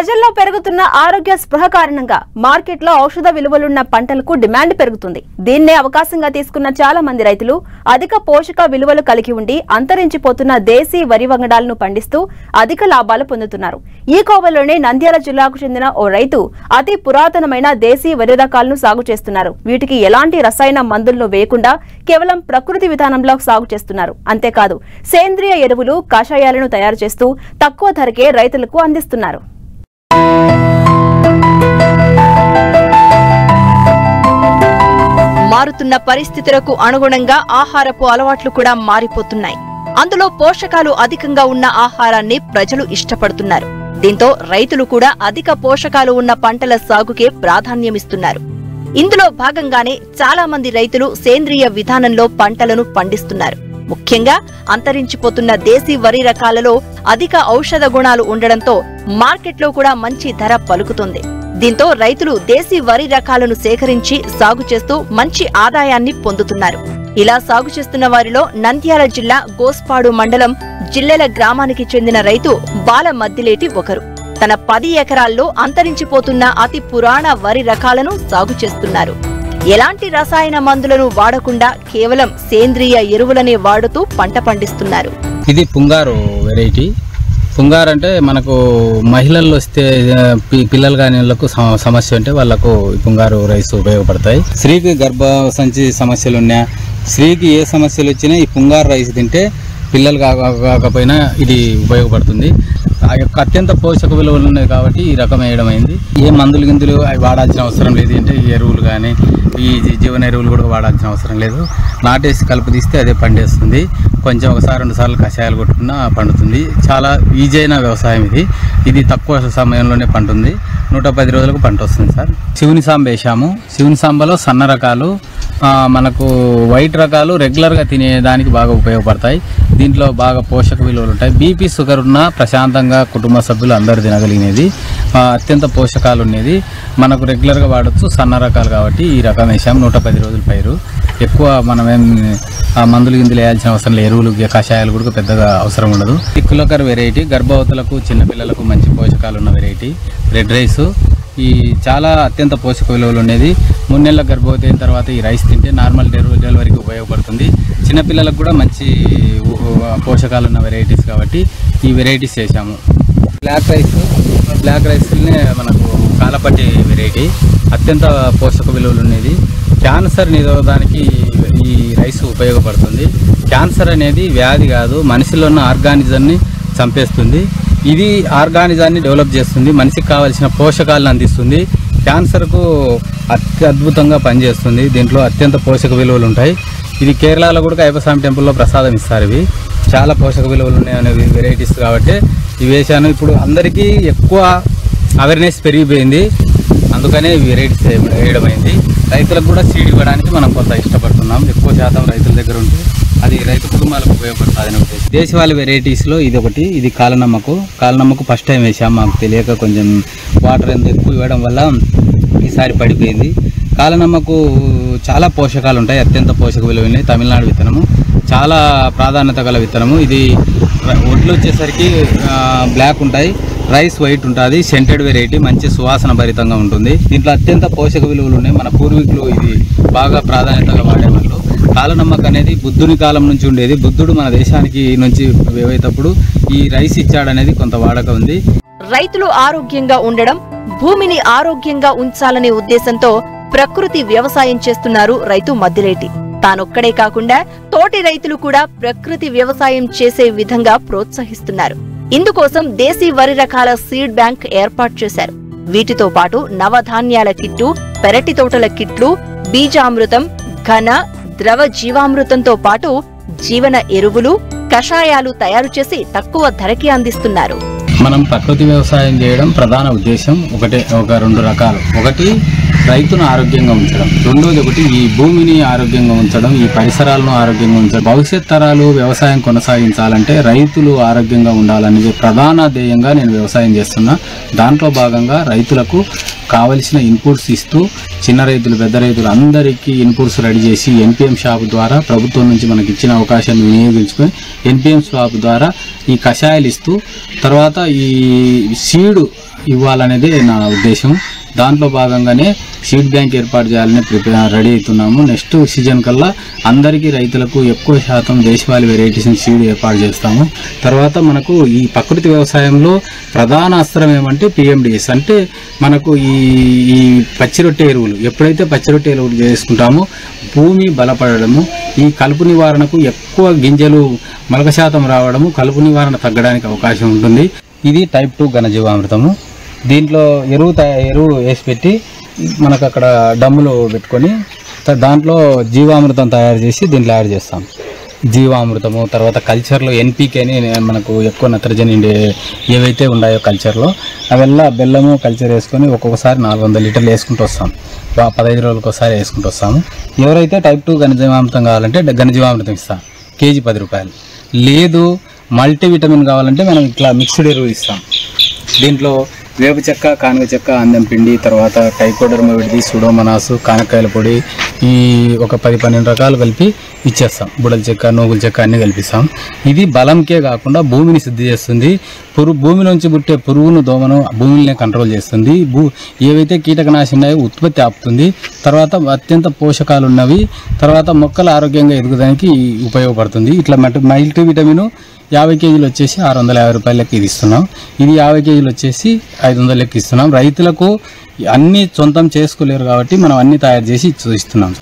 ప్రజల్లో పెరుగుతున్న ఆరోగ్య స్పృహ కారణంగా మార్కెట్లో ఔషధ విలువలున్న పంటలకు డిమాండ్ పెరుగుతుంది. దీన్నే అవకాశంగా తీసుకున్న చాలా మంది రైతులు అధిక పోషక విలువలు కలిగి ఉండి అంతరించిపోతున్న దేశీ వరి వంగడాలను పండిస్తూ అధిక లాభాలు పొందుతున్నారు. ఈ కోవలోనే నంద్యాల జిల్లాకు చెందిన ఓ రైతు అతి పురాతనమైన దేశీ వరి రకాలను సాగు చేస్తున్నారు. వీటికి ఎలాంటి రసాయన మందులను వేయకుండా కేవలం ప్రకృతి విధానంలో సాగు చేస్తున్నారు. అంతేకాదు సేంద్రియ ఎరువులు, కషాయాలను తయారు చేస్తూ తక్కువ ధరకే రైతులకు అందిస్తున్నారు. మారుతున్న పరిస్థితులకు అనుగుణంగా ఆహారపు అలవాట్లు కూడా మారిపోతున్నాయి. అందులో పోషకాలు అధికంగా ఉన్న ఆహారాన్ని ప్రజలు ఇష్టపడుతున్నారు. దీంతో రైతులు కూడా అధిక పోషకాలు ఉన్న పంటల సాగుకే ప్రాధాన్యమిస్తున్నారు. ఇందులో భాగంగానే చాలా మంది రైతులు సేంద్రియ విధానంలో పంటలను పండిస్తున్నారు. ముఖ్యంగా అంతరించిపోతున్న దేశీ వరి రకాలలో అధిక ఔషధ గుణాలు ఉండడంతో మార్కెట్లో కూడా మంచి ధర పలుకుతుంది. దీంతో రైతులు దేశీ వరి రకాలను సేకరించి సాగు చేస్తూ మంచి ఆదాయాన్ని పొందుతున్నారు. ఇలా సాగు చేస్తున్న వారిలో నంద్యాల జిల్లా గోస్పాడు మండలం జిల్లెల గ్రామానికి చెందిన రైతు బాల మద్దిలేటి ఒకరు. తన 10 ఎకరాల్లో అంతరించిపోతున్న అతి పురాణ వరి రకాలను సాగు చేస్తున్నారు. ఎలాంటి రసాయన మందులను వాడకుండా కేవలం సేంద్రియ ఎరువులనే వాడుతూ పంట పండిస్తున్నారు. ఇది పుంగారు వెరైటీ. పుంగారు అంటే మనకు మహిళల్లో వస్తే పిల్లలు కాని వాళ్ళకు సమస్య ఉంటే వాళ్ళకు పుంగారు రైస్ ఉపయోగపడతాయి. స్త్రీకి గర్భ సంచి సమస్యలు ఉన్నా, స్త్రీకి ఏ సమస్యలు వచ్చినా ఈ పుంగారు రైస్ తింటే పిల్లలు కాకపోయినా ఇది ఉపయోగపడుతుంది. ఆ యొక్క అత్యంత పోషక విలువలు ఉన్నాయి కాబట్టి ఈ రకం వేయడం అయింది. ఏ మందులు గిందులు అవి వాడాల్సిన అవసరం లేదు. అంటే ఈ ఎరువులు కానీ ఈ జీవన ఎరువులు కూడా వాడాల్సిన అవసరం లేదు. నాటేసి కలుపు తీస్తే అదే పండేస్తుంది. కొంచెం ఒకసారి 2 సార్లు కషాయాలు కొట్టుకున్నా పండుతుంది. చాలా ఈజీ అయిన వ్యవసాయం ఇది. ఇది తక్కువ సమయంలోనే పండుతుంది. 110 రోజులకు పంట వస్తుంది సార్. శివుని సాంబ వేసాము. శివుని సాంబలో సన్న రకాలు, మనకు వైట్ రకాలు రెగ్యులర్గా తినేదానికి బాగా ఉపయోగపడతాయి. దీంట్లో బాగా పోషక విలువలు ఉంటాయి. బీపీ, షుగర్ ఉన్నా ప్రశాంతంగా కుటుంబ సభ్యులు అందరూ తినగలిగినది, అత్యంత పోషకాలు ఉన్నది. మనకు రెగ్యులర్గా వాడచ్చు. సన్న రకాలు కాబట్టి ఈ రకం వేసాం. 110 రోజుల పైరు. ఎక్కువ మనమేం మందులు గిందులు వేయాల్సిన అవసరం లేదు. ఎరువులు, కషాయాలు కూడా పెద్దగా అవసరం ఉండదు. ఈ కులకర్ వెరైటీ గర్భవతులకు, చిన్నపిల్లలకు మంచి పోషకాలు ఉన్న వెరైటీ. రెడ్ రైస్ ఈ చాలా అత్యంత పోషక విలువలు ఉండేది. 3 నెలల గర్భవతి అయిన తర్వాత ఈ రైస్ తింటే నార్మల్ డెలివరీకి ఉపయోగపడుతుంది. చిన్నపిల్లలకు కూడా మంచి పోషకాలు ఉన్న వెరైటీస్ కాబట్టి ఈ వెరైటీస్ చేశాము. బ్లాక్ రైస్నే మనకు కాలపట్టి వెరైటీ అత్యంత పోషక విలువలు ఉన్నది. క్యాన్సర్ నిరోధానికి ఈ రైస్ ఉపయోగపడుతుంది. క్యాన్సర్ అనేది వ్యాధి కాదు, మనిషిలో ఉన్న ఆర్గానిజంని చంపేస్తుంది. ఇది ఆర్గానిజాన్ని డెవలప్ చేస్తుంది, మనిషికి కావాల్సిన పోషకాలను అందిస్తుంది. క్యాన్సర్కు అద్భుతంగా పనిచేస్తుంది. దీంట్లో అత్యంత పోషక విలువలు ఉంటాయి. ఇది కేరళలో కూడా అయ్యప్పస్వామి టెంపుల్లో ప్రసాదం ఇస్తారు. ఇవి చాలా పోషక విలువలు ఉన్నాయనే వెరైటీస్ కాబట్టి ఇవి వేసాను. ఇప్పుడు అందరికీ ఎక్కువ అవేర్నెస్ పెరిగిపోయింది, అందుకనే ఈ వెరైటీస్ వేయడం అయింది. రైతులకు కూడా సీడ్ ఇవ్వడానికి మనం కొంత ఇష్టపడుతున్నాం. ఎక్కువ శాతం రైతుల దగ్గర ఉంటే అది రైతు కుటుంబాలకు ఉపయోగపడుతుందని ఉద్దేశం. దేశవాళీ వెరైటీస్లో ఇది ఒకటి. ఇది కాలనమ్మకు ఫస్ట్ టైం వేసాం. మాకు తెలియక కొంచెం వాటర్ ఎంత ఎక్కువ ఇవ్వడం వల్ల ఈసారి పడిపోయింది. కాలనమ్మకు చాలా పోషకాలు ఉంటాయి, అత్యంత పోషక విలువ ఉన్నాయి. తమిళనాడు విత్తనము, చాలా ప్రాధాన్యత గల విత్తనము. ఇది ఒడ్లు వచ్చేసరికి బ్లాక్ ఉంటాయి, రైస్ వైట్ ఉంటుంది. సెంటెడ్ వెరైటీ, మంచి సువాసన భరితంగా ఉంటుంది. దీంట్లో అత్యంత పోషక విలువలు ఉన్నాయి. మన పూర్వీకులు ఇది బాగా ప్రాధాన్యతగా వాడేవాళ్ళు. కాలనమ్మక అనేది బుద్ధుని కాలం నుంచి ఉండేది. బుద్ధుడు మన దేశానికి నుంచి వేవేటప్పుడు ఈ రైస్ ఇచ్చాడనేది కొంత వాడక ఉంది. రైతులు ఆరోగ్యంగా ఉండడం, భూమిని ఆరోగ్యంగా ఉంచాలనే ఉద్దేశంతో ప్రకృతి వ్యవసాయం చేస్తున్నారు రైతు మద్దిలేటి. తానొక్కడే కాకుండా తోటి రైతులు కూడా ప్రకృతి వ్యవసాయం చేసే విధంగా ప్రోత్సహిస్తున్నారు. ఇందుకోసం దేశీ వరి రకాల సీడ్ బ్యాంక్ ఏర్పాటు చేశారు. వీటితో పాటు నవధాన్యాల కిట్లు, పెరటి తోటల కిట్లు, బీజామృతం, ఘన, ద్రవ జీవామృతంతో పాటు జీవన ఎరువులు, కషాయాలు తయారు చేసి తక్కువ ధరకి అందిస్తున్నారు. మనం ప్రకృతి వ్యవసాయం చేయడం ప్రధాన ఉద్దేశం ఒక 2 రకాలు. ఒకటి రైతును ఆరోగ్యంగా ఉంచడం, రెండోది ఒకటి ఈ భూమిని ఆరోగ్యంగా ఉంచడం, ఈ పరిసరాలను ఆరోగ్యంగా ఉంచడం. భవిష్యత్ తరాలు వ్యవసాయం కొనసాగించాలంటే రైతులు ఆరోగ్యంగా ఉండాలనేది ప్రధాన ధ్యేయంగా నేను వ్యవసాయం చేస్తున్నా. దాంట్లో భాగంగా రైతులకు కావలసిన ఇన్పుట్స్ ఇస్తూ చిన్న రైతులు పెద్ద రైతులు అందరికీ ఇన్పుట్స్ రెడీ చేసి ఎన్పిఎం షాప్ ద్వారా ప్రభుత్వం నుంచి మనకి ఇచ్చిన అవకాశాన్ని వినియోగించుకొని ఎన్పిఎం షాప్ ద్వారా ఈ కషాయాలు ఇస్తూ తర్వాత ఈ సీడు ఇవ్వాలనేదే నా ఉద్దేశం. దాంట్లో భాగంగానే సీడ్ బ్యాంక్ ఏర్పాటు చేయాలని రెడీ అవుతున్నాము. నెక్స్ట్ సీజన్ కల్లా అందరికీ రైతులకు ఎక్కువ శాతం దేశవాళీ వెరైటీస్ని సీడ్ ఏర్పాటు చేస్తాము. తర్వాత మనకు ఈ ప్రకృతి వ్యవసాయంలో ప్రధాన అస్త్రం ఏమంటే పిఎండిఎస్, అంటే మనకు ఈ పచ్చిరొట్టె ఎరువులు, ఎప్పుడైతే పచ్చిరొట్టె ఎరువులు చేసుకుంటామో భూమి బలపడము, ఈ కలుపు నివారణకు ఎక్కువ గింజలు మొలక శాతం రావడము, కలుపు నివారణ తగ్గడానికి అవకాశం ఉంటుంది. ఇది టైప్ 2 ఘనజీవామృతము. దీంట్లో ఎరువు వేసి పెట్టి మనకు అక్కడ డమ్ములు పెట్టుకొని దాంట్లో జీవామృతం తయారు చేసి దీంట్లో యాడ్ చేస్తాం. జీవామృతము తర్వాత కల్చర్లో ఎన్పీకే అని మనకు ఎక్కువ నత్రజని ఏవైతే ఉన్నాయో కల్చర్లో అవెల్లా బెల్లము కల్చర్ వేసుకొని ఒక్కొక్కసారి 400 లీటర్లు వేసుకుంటూ వస్తాం. 15 రోజులకు ఒకసారి వేసుకుంటూ వస్తాము. ఎవరైతే టైప్ 2 ఘనజీవామృతం కావాలంటే ఘనజీవామృతం ఇస్తాం, కేజీ 10 రూపాయలు. లేదు మల్టీవిటమిన్ కావాలంటే మనం ఇట్లా మిక్స్డ్ ఎరువు ఇస్తాం. దీంట్లో వేప చెక్క, కానగ చెక్క, అందం పిండి, తర్వాత టైకోడర్మా విడిది, సూడోమోనాసు, కానక్కాయల పొడి, ఈ ఒక 10-12 రకాలు కలిపి ఇచ్చేస్తాం. బుడల చెక్క, నూగుల చెక్క అన్నీ కల్పిస్తాం. ఇది బలంకే కాకుండా భూమిని శుద్ధి చేస్తుంది. భూమి నుంచి పుట్టే పురుగును, దోమను భూమిని కంట్రోల్ చేస్తుంది. ఏవైతే కీటకనాశి ఉన్నాయో ఉత్పత్తి ఆపుతుంది. తర్వాత అత్యంత పోషకాలు ఉన్నవి. తర్వాత మొక్కలు ఆరోగ్యంగా ఎదుగుదానికి ఉపయోగపడుతుంది. ఇట్లా మల్టీ విటమిన్ 50 కేజీలు వచ్చేసి 650 రూపాయలకి ఇది ఇస్తున్నాం. ఇది 50 కేజీలు వచ్చేసి 500 ఇస్తున్నాం. రైతులకు అన్నీ సొంతం చేసుకోలేరు కాబట్టి మనం అన్నీ తయారు చేసి ఇస్తున్నాం.